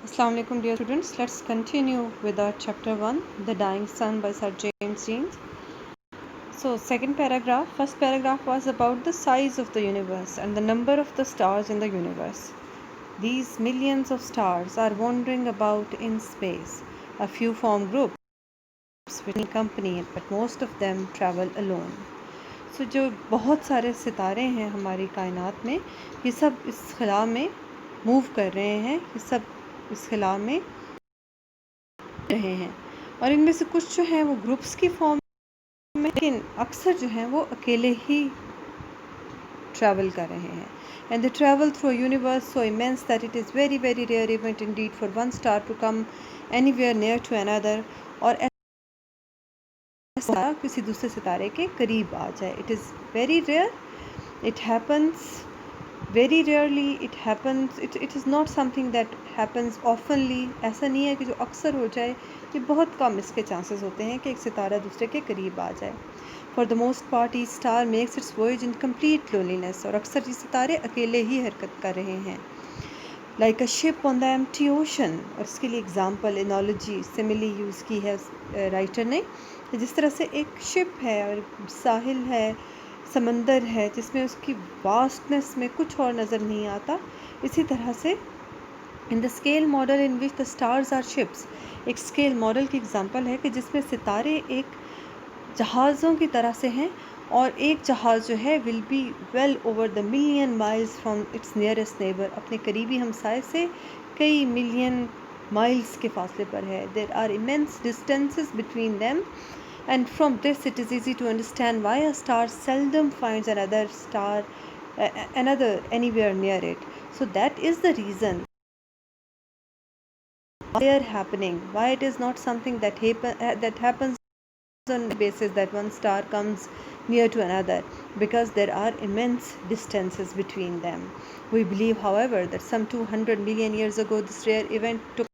Assalamu alaikum dear students. Let's continue with our chapter 1, The Dying Sun by Sir James Jeans. So first paragraph was about the size of the universe and the number of the stars in the universe. These millions of stars are wandering about in space. A few form groups with company, but most of them travel alone. So जो बहुत सारे सितारे हैं हमारी कायनात में, ये सब इस खला में मूव कर रहे हैं, ये सब इस खला में रहे हैं और इनमें से कुछ जो हैं वो ग्रुप्स की फॉर्म में, लेकिन अक्सर जो हैं वो अकेले ही ट्रैवल कर रहे हैं. And they travel through universe so immense that it is very very rare event indeed for one star to come anywhere near to another, और ऐसा किसी दूसरे सितारे के करीब आ जाए. It is very rare, it happens very rarely, it is not something that happens oftenly. ऐसा नहीं है कि जो अक्सर हो जाए, ये बहुत कम इसके चांसेस होते हैं कि एक सितारा दूसरे के करीब आ जाए. For the most part each star makes its voyage in complete loneliness, और अक्सर ये सितारे अकेले ही हरकत कर रहे हैं. Like a ship on the empty ocean, और इसके लिए एग्जाम्पल एनोलॉजी सिमिली यूज़ की है राइटर ने. जिस तरह से एक शिप है और साहिल है, समंदर है, जिसमें उसकी वास्टनेस में कुछ और नज़र नहीं आता, इसी तरह से in the scale model in which the stars are ships, एक स्केल मॉडल की एग्जांपल है कि जिसमें सितारे एक जहाज़ों की तरह से हैं, और एक जहाज़ जो है will be well over the million miles from its nearest neighbour, अपने करीबी हमसाए से कई मिलियन माइल्स के फासले पर है. There are immense distances between them, and from this it is easy to understand why a star seldom finds another anywhere near it. So that is the reason they are happening, why it is not something that happens on the basis that one star comes near to another, because there are immense distances between them. We believe, however, that some 200 million years ago this rare event took.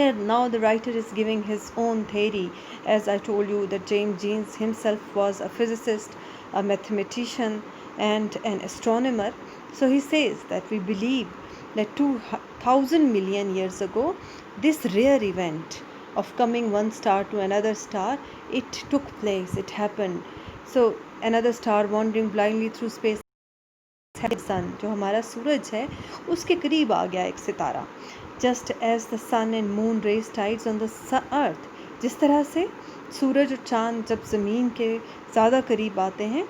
And now the writer is giving his own theory. As I told you that James Jeans himself was a physicist, a mathematician and an astronomer. So he says that we believe that 2000 million years ago this rare event of coming one star to another star, it took place, it happened. So another star wandering blindly through space, sun, जो हमारा सूरज है उसके करीब आ गया एक सितारा. Just as the sun and moon raise tides on the earth, जिस तरह से सूरज और चांद जब ज़मीन के ज़्यादा करीब आते हैं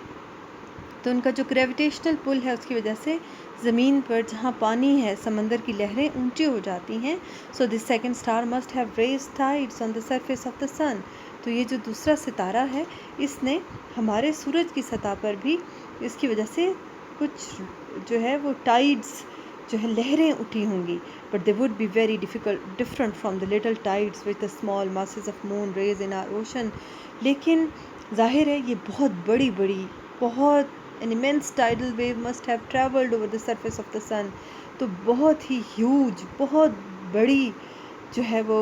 तो उनका जो ग्रेविटेशनल पुल है उसकी वजह से ज़मीन पर जहाँ पानी है, समंदर की लहरें ऊंची हो जाती हैं. So this second star must have raise tides on the surface of the sun. तो ये जो दूसरा सितारा है, इसने हमारे सूरज की सतह पर भी इसकी वजह से कुछ जो है वो टाइड्स जो है लहरें उठी होंगी, but they would be very different from the little tides with the small masses of moon raise in our ocean. लेकिन जाहिर है ये बहुत बड़ी बहुत an immense tidal wave must have traveled over the surface of the sun. तो बहुत ही huge, बहुत बड़ी जो है वो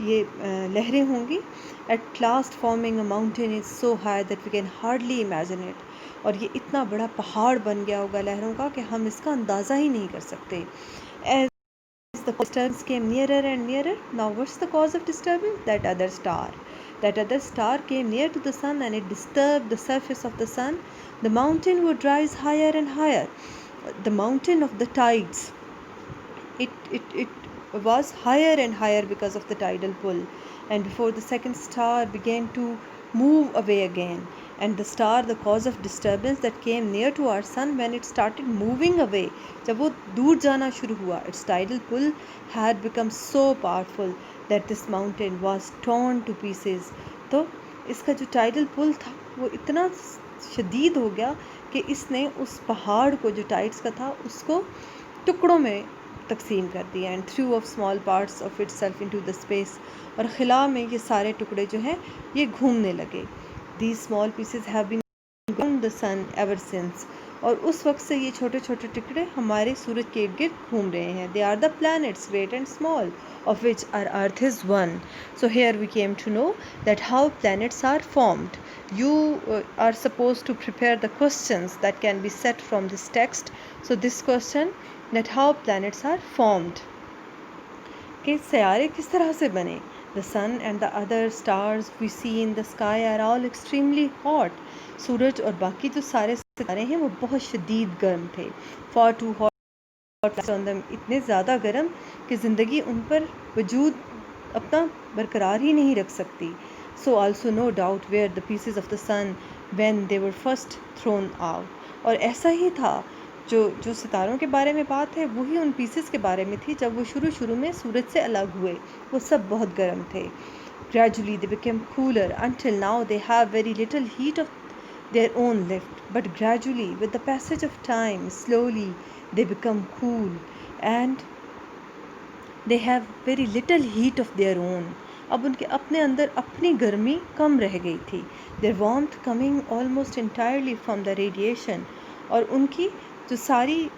ये लहरें होंगी. At last forming a mountain is so high that we can hardly imagine it, और ये इतना बड़ा पहाड़ बन गया होगा लहरों का कि हम इसका अंदाज़ा ही नहीं कर सकते. As the disturbance came nearer and nearer. Now what's the cause of disturbance? That other star came near to the sun and it disturbed the surface of the sun. The mountain would rise higher and higher. The mountain of the tides, it was higher and higher because of the tidal pull. And before the second star began to move away again, and the star, the cause of disturbance that came near to our sun, when it started moving away, जब वो दूर जाना शुरू हुआ, its tidal pull had become so powerful that this mountain was torn to pieces. तो इसका जो tidal pull था वो इतना शदीद हो गया कि इसने उस पहाड़ को जो टाइड्स का था उसको टुकड़ों में तकसीम कर दिया. And threw off small parts of itself into the space, और खिला में ये सारे टुकड़े जो हैं ये घूमने लगे. These small pieces have been around the sun ever since, और उस वक्त से ये छोटे छोटे टुकड़े हमारे सूरज के इर्द गिर्द घूम रहे हैं. They are the planets great and small, of which our earth is one. So here we came to know that how planets are formed. You are supposed to prepare the questions that can be set from this text. So this question that how planets are formed, कि सयारे किस तरह से बने. The sun and the other stars we see in the sky are all extremely hot. सूरज और बाकी जो सारे सितारे हैं वो बहुत शदीद गर्म थे. Far too hot on them, इतने ज़्यादा गर्म कि ज़िंदगी उन पर वजूद अपना बरकरार ही नहीं रख सकती. So also no doubt were the pieces of the sun when they were first thrown out. और ऐसा ही था, जो सितारों के बारे में बात है वही उन पीसेस के बारे में थी जब वो शुरू में सूरज से अलग हुए. वो सब बहुत गर्म थे. Gradually they became cooler until now they have very little heat of their own left. But gradually, with the passage of time, slowly they become cool and they have very little heat of their own. अब उनके अपने अंदर अपनी गर्मी कम रह गई थी. Their warmth coming almost entirely from the radiation. और उनकी जो सारी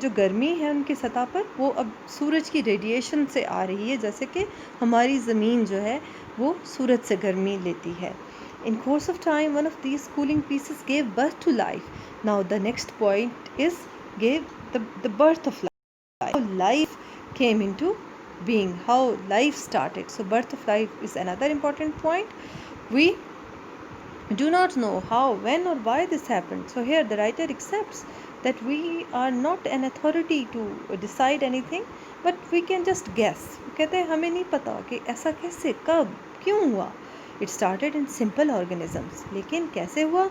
जो गर्मी है उनकी सतह पर वो अब सूरज की रेडिएशन से आ रही है, जैसे कि हमारी ज़मीन जो है वो सूरज से गर्मी लेती है. In course of time, one of these cooling pieces gave birth to life. Now the next point is gave the birth of life. How life came into being, how life started. So birth of life is another important point. We do not know how, when or why this happened. So here the writer accepts that we are not an authority to decide anything, but we can just guess. कहते हैं हमें नहीं पता कि ऐसा कैसे, कब, क्यों हुआ. It started in simple organisms. लेकिन कैसे हुआ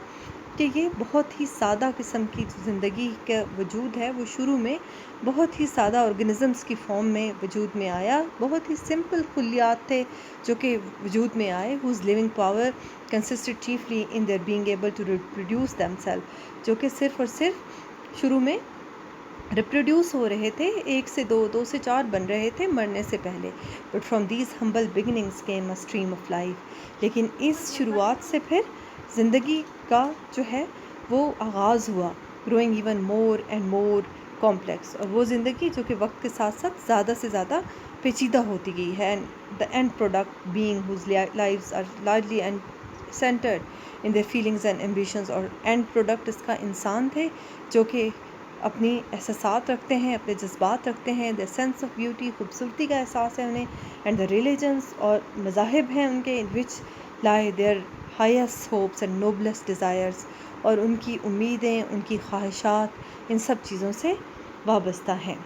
कि ये बहुत ही सादा किस्म की ज़िंदगी का वजूद है वो शुरू में बहुत ही सादा ऑर्गेनिज़म्स की फॉर्म में वजूद में आया. बहुत ही सिंपल खुलियात थे जो कि वजूद में आए. whose living power consisted chiefly in their being able to reproduce themselves. जो कि सिर्फ़ और सिर्फ शुरू में रिप्रोड्यूस हो रहे थे, 1 से 2, 2 से 4 बन रहे थे मरने से पहले. But from these humble beginnings came a stream of life. लेकिन इस शुरुआत से फिर ज़िंदगी का जो है वो आगाज़ हुआ. Growing even more and more complex. और वो ज़िंदगी जो कि वक्त के साथ साथ ज़्यादा से ज़्यादा पेचीदा होती गई है. And the end product being whose lives are largely and centered in their feelings and ambitions. और एंड प्रोडक्ट इसका इंसान थे जो कि अपनी एहसासात रखते हैं, अपने जज्बात रखते हैं. द सेंस ऑफ ब्यूटी, खूबसूरती का एहसास है उन्हें. एंड द रिलीजन्स, और मज़ाहिब हैं उनके, in which lie their highest hopes and noblest desires. और उनकी उम्मीदें, उनकी ख्वाहिशात इन सब चीज़ों से वाबस्ता हैं.